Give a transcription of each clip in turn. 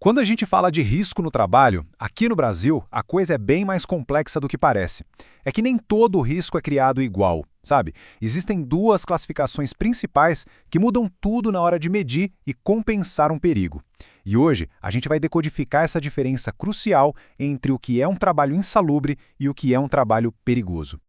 Quando a gente fala de risco no trabalho, aqui no Brasil, a coisa é bem mais complexa do que parece. É que nem todo risco é criado igual, sabe? Existem duas classificações principais que mudam tudo na hora de medir e compensar um perigo. E hoje, a gente vai decodificar essa diferença crucial entre o que é um trabalho insalubre e o que é um trabalho perigoso.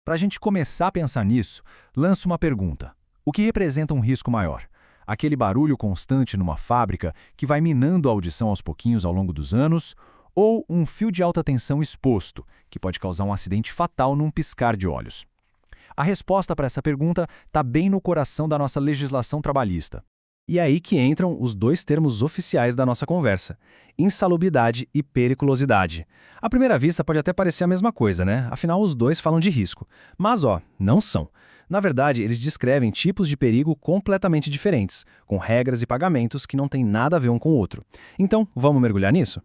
Para a gente começar a pensar nisso, lanço uma pergunta. O que representa um risco maior? Aquele barulho constante numa fábrica que vai minando a audição aos pouquinhos ao longo dos anos, ou um fio de alta tensão exposto, que pode causar um acidente fatal num piscar de olhos? A resposta para essa pergunta está bem no coração da nossa legislação trabalhista. E é aí que entram os dois termos oficiais da nossa conversa: insalubridade e periculosidade. À primeira vista pode até parecer a mesma coisa, né? Afinal, os dois falam de risco. Mas, não são. Na verdade, eles descrevem tipos de perigo completamente diferentes, com regras e pagamentos que não têm nada a ver um com o outro. Então, vamos mergulhar nisso?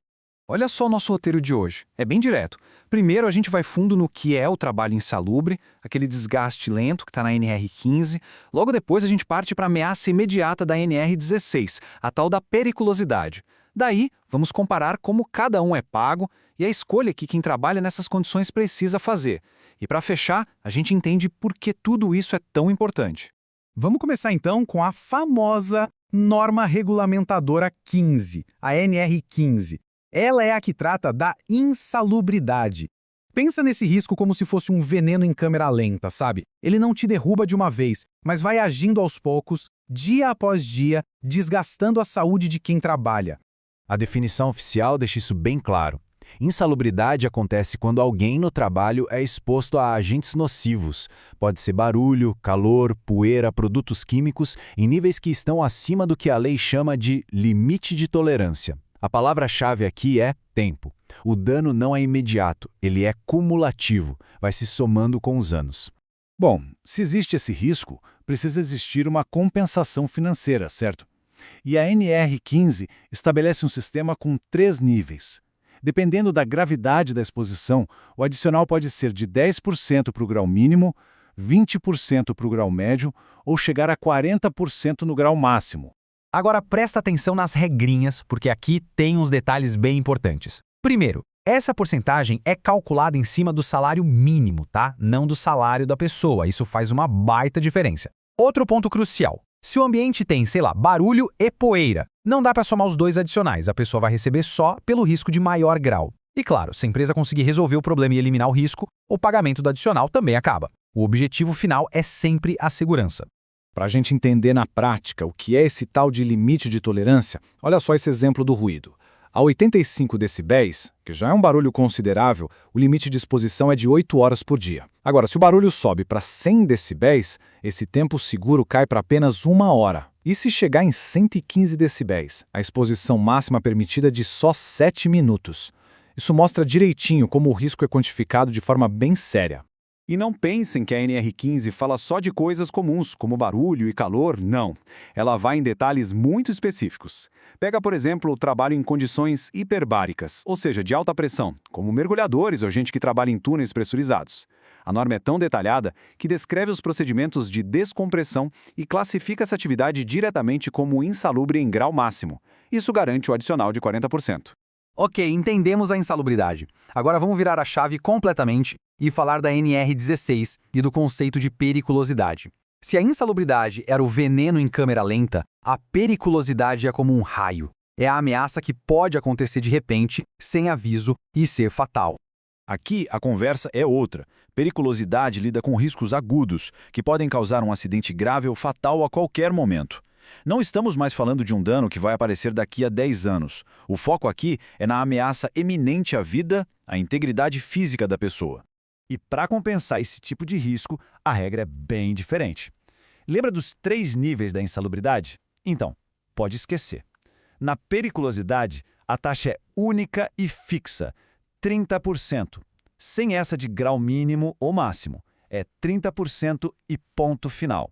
Olha só o nosso roteiro de hoje. É bem direto. Primeiro, a gente vai fundo no que é o trabalho insalubre, aquele desgaste lento que está na NR15. Logo depois, a gente parte para a ameaça imediata da NR16, a tal da periculosidade. Daí, vamos comparar como cada um é pago e a escolha que quem trabalha nessas condições precisa fazer. E para fechar, a gente entende por que tudo isso é tão importante. Vamos começar então com a famosa Norma Regulamentadora 15, a NR15. Ela é a que trata da insalubridade. Pensa nesse risco como se fosse um veneno em câmera lenta, sabe? Ele não te derruba de uma vez, mas vai agindo aos poucos, dia após dia, desgastando a saúde de quem trabalha. A definição oficial deixa isso bem claro. Insalubridade acontece quando alguém no trabalho é exposto a agentes nocivos. Pode ser barulho, calor, poeira, produtos químicos, em níveis que estão acima do que a lei chama de limite de tolerância. A palavra-chave aqui é tempo. O dano não é imediato, ele é cumulativo, vai se somando com os anos. Bom, se existe esse risco, precisa existir uma compensação financeira, certo? E a NR15 estabelece um sistema com 3 níveis. Dependendo da gravidade da exposição, o adicional pode ser de 10% para o grau mínimo, 20% para o grau médio ou chegar a 40% no grau máximo. Agora presta atenção nas regrinhas, porque aqui tem uns detalhes bem importantes. Primeiro, essa porcentagem é calculada em cima do salário mínimo, tá? Não do salário da pessoa. Isso faz uma baita diferença. Outro ponto crucial. Se o ambiente tem, barulho e poeira, não dá para somar os dois adicionais. A pessoa vai receber só pelo risco de maior grau. E claro, se a empresa conseguir resolver o problema e eliminar o risco, o pagamento do adicional também acaba. O objetivo final é sempre a segurança. Para a gente entender na prática o que é esse tal de limite de tolerância, olha só esse exemplo do ruído. A 85 decibéis, que já é um barulho considerável, o limite de exposição é de 8 horas por dia. Agora, se o barulho sobe para 100 decibéis, esse tempo seguro cai para apenas 1 hora. E se chegar em 115 decibéis, a exposição máxima permitida é de só 7 minutos. Isso mostra direitinho como o risco é quantificado de forma bem séria. E não pensem que a NR15 fala só de coisas comuns, como barulho e calor, não. Ela vai em detalhes muito específicos. Pega, por exemplo, o trabalho em condições hiperbáricas, ou seja, de alta pressão, como mergulhadores ou gente que trabalha em túneis pressurizados. A norma é tão detalhada que descreve os procedimentos de descompressão e classifica essa atividade diretamente como insalubre em grau máximo. Isso garante o adicional de 40%. Ok, entendemos a insalubridade. Agora vamos virar a chave completamente e falar da NR16 e do conceito de periculosidade. Se a insalubridade era o veneno em câmera lenta, a periculosidade é como um raio. É a ameaça que pode acontecer de repente, sem aviso e ser fatal. Aqui a conversa é outra. Periculosidade lida com riscos agudos, que podem causar um acidente grave ou fatal a qualquer momento. Não estamos mais falando de um dano que vai aparecer daqui a 10 anos. O foco aqui é na ameaça eminente à vida, à integridade física da pessoa. E para compensar esse tipo de risco, a regra é bem diferente. Lembra dos 3 níveis da insalubridade? Então, pode esquecer. Na periculosidade, a taxa é única e fixa, 30%, sem essa de grau mínimo ou máximo. É 30% e ponto final.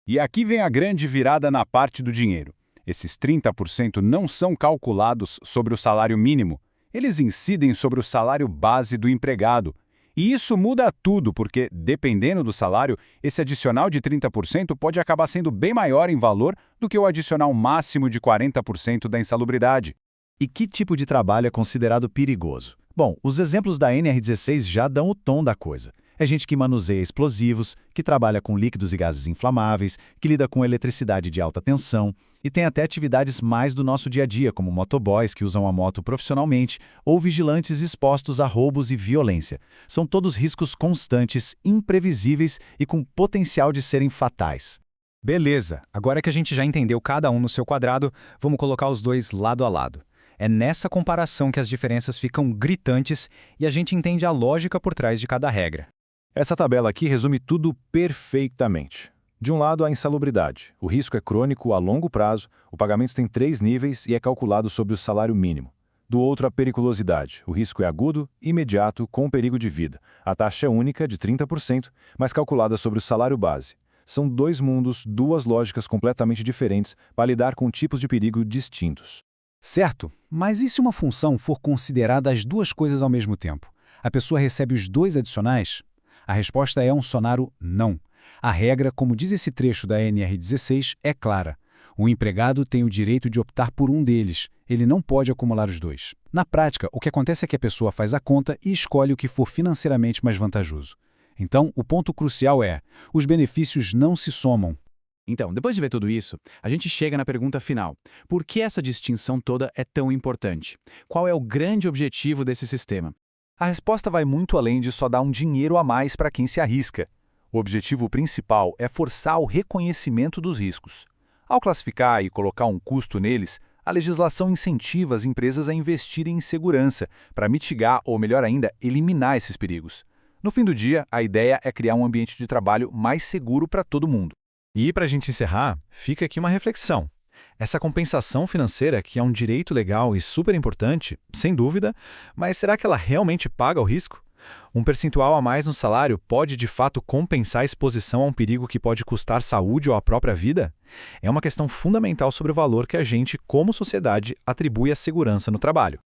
E aqui vem a grande virada na parte do dinheiro. Esses 30% não são calculados sobre o salário mínimo. Eles incidem sobre o salário base do empregado. E isso muda tudo, porque, dependendo do salário, esse adicional de 30% pode acabar sendo bem maior em valor do que o adicional máximo de 40% da insalubridade. E que tipo de trabalho é considerado perigoso? Bom, os exemplos da NR16 já dão o tom da coisa. É gente que manuseia explosivos, que trabalha com líquidos e gases inflamáveis, que lida com eletricidade de alta tensão, e tem até atividades mais do nosso dia a dia, como motoboys que usam a moto profissionalmente, ou vigilantes expostos a roubos e violência. São todos riscos constantes, imprevisíveis e com potencial de serem fatais. Beleza, agora que a gente já entendeu cada um no seu quadrado, vamos colocar os dois lado a lado. É nessa comparação que as diferenças ficam gritantes e a gente entende a lógica por trás de cada regra. Essa tabela aqui resume tudo perfeitamente. De um lado, a insalubridade. O risco é crônico a longo prazo, o pagamento tem 3 níveis e é calculado sobre o salário mínimo. Do outro, a periculosidade. O risco é agudo, imediato, com perigo de vida. A taxa é única, de 30%, mas calculada sobre o salário base. São 2 mundos, 2 lógicas completamente diferentes para lidar com tipos de perigo distintos. Certo, mas e se uma função for considerada as duas coisas ao mesmo tempo? A pessoa recebe os 2 adicionais? A resposta é um sonário não. A regra, como diz esse trecho da NR16, é clara. O empregado tem o direito de optar por um deles. Ele não pode acumular os 2. Na prática, o que acontece é que a pessoa faz a conta e escolhe o que for financeiramente mais vantajoso. Então, o ponto crucial é: os benefícios não se somam. Então, depois de ver tudo isso, a gente chega na pergunta final. Por que essa distinção toda é tão importante? Qual é o grande objetivo desse sistema? A resposta vai muito além de só dar um dinheiro a mais para quem se arrisca. O objetivo principal é forçar o reconhecimento dos riscos. Ao classificar e colocar um custo neles, a legislação incentiva as empresas a investirem em segurança, para mitigar ou, melhor ainda, eliminar esses perigos. No fim do dia, a ideia é criar um ambiente de trabalho mais seguro para todo mundo. E para a gente encerrar, fica aqui uma reflexão. Essa compensação financeira, que é um direito legal e super importante, sem dúvida, mas será que ela realmente paga o risco? Um percentual a mais no salário pode de fato compensar a exposição a um perigo que pode custar saúde ou a própria vida? É uma questão fundamental sobre o valor que a gente, como sociedade, atribui à segurança no trabalho.